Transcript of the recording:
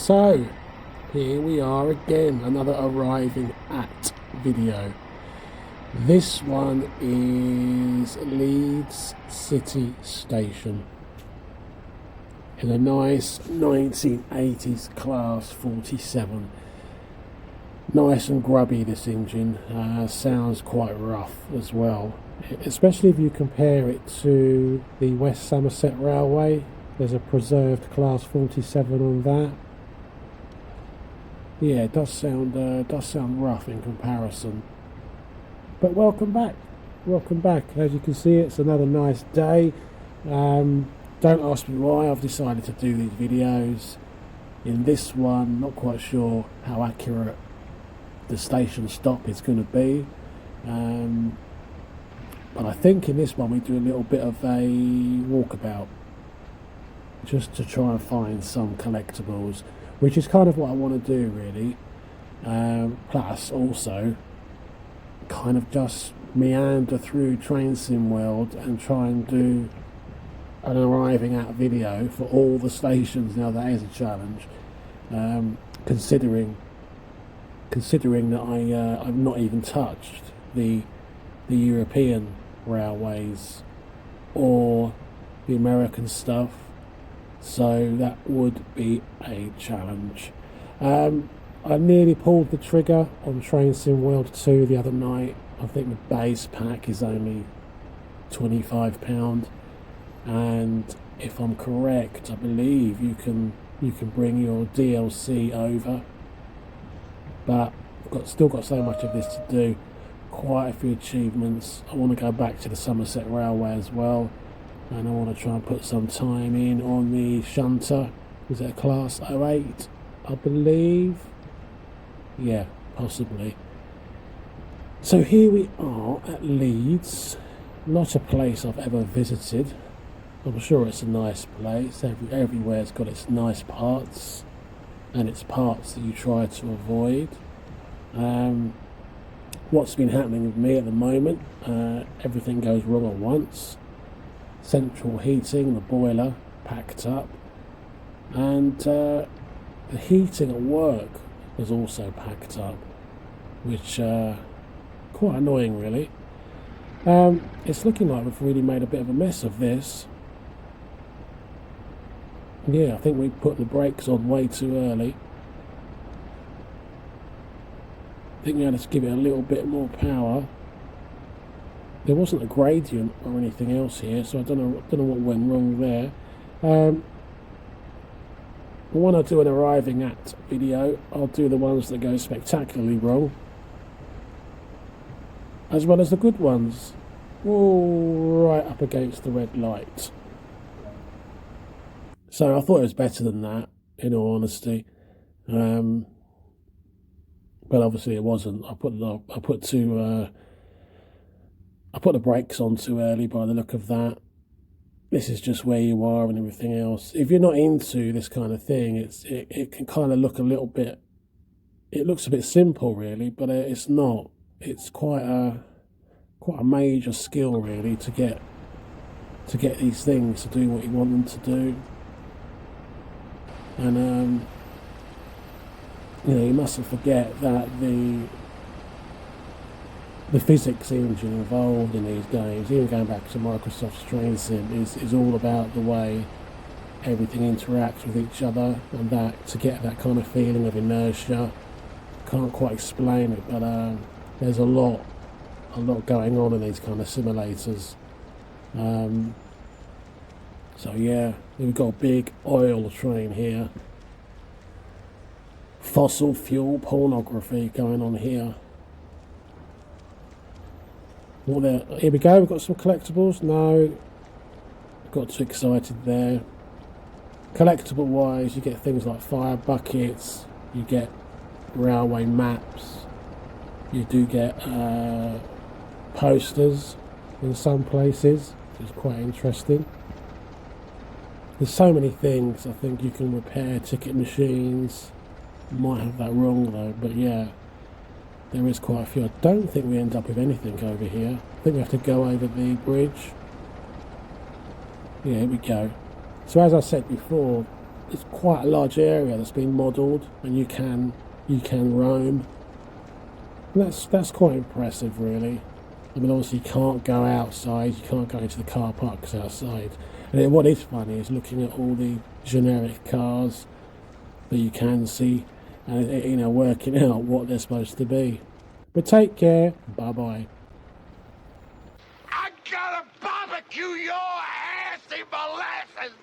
So, here we are again, another arriving at video. This one is Leeds City Station in a nice 1980s Class 47. Nice and grubby, this engine. Sounds quite rough as well, especially if you compare it to the West Somerset Railway. There's a preserved Class 47 on that. Yeah, it does sound rough in comparison. But welcome back. As you can see, it's another nice day. Don't ask me why I've decided to do these videos. In this one, not quite sure how accurate the station stop is going to be. But I think in this one we do a little bit of a walkabout, just to try and find some collectibles, which is kind of what I want to do really. Plus also kind of just meander through Train Sim World and try and do an arriving at video for all the stations. Now that is a challenge, considering that I've not even touched the European railways or the American stuff, so that would be a challenge. I nearly pulled the trigger on Train Sim World 2 the other night. I think the base pack is only £25, and if I'm correct, I believe you can bring your DLC over. But I've still got so much of this to do. Quite a few achievements. I want to go back to the Somerset Railway as well, and I want to try and put some time in on the shunter. Is it a Class 08, I believe? Yeah, possibly. So here we are at Leeds. Not a place I've ever visited. I'm sure it's a nice place. Everywhere's got its nice parts and its parts that you try to avoid. What's been happening with me at the moment, everything goes wrong at once. Central heating, the boiler packed up, and the heating at work was also packed up, which quite annoying really. It's looking like we've really made a bit of a mess of this. Yeah, I think we put the brakes on way too early. I think we had to give it a little bit more power. There wasn't a gradient or anything else here, so I don't know what went wrong there. When I do an arriving at video, I'll do the ones that go spectacularly wrong, as well as the good ones. All right up against the red light. So I thought it was better than that, in all honesty. But obviously it wasn't. I put the brakes on too early by the look of that. This is just where you are and everything else. If you're not into this kind of thing, it can kind of look a little bit. It looks a bit simple, really, but it's not. It's quite a major skill, really, to get these things to do what you want them to do. And you mustn't forget that the physics engine involved in these games, even going back to Microsoft's Train Sim, is all about the way everything interacts with each other, and that to get that kind of feeling of inertia. Can't quite explain it, but there's a lot going on in these kind of simulators. So yeah, we've got a big oil train here. Fossil fuel pornography going on here. Here we go, we've got some collectibles. No, got too excited there. Collectible wise, you get things like fire buckets, you get railway maps, you do get posters in some places, which is quite interesting. There's so many things. I think you can repair ticket machines. Might have that wrong though, but yeah, there is quite a few. I don't think we end up with anything over here. I think we have to go over the bridge. Yeah, here we go. So as I said before, it's quite a large area that's been modelled, and you can roam. And that's quite impressive, really. I mean, obviously you can't go outside, you can't go into the car parks outside. And then what is funny is looking at all the generic cars that you can see, and working out what they're supposed to be. But take care. Bye bye. I gotta barbecue your ass in molasses!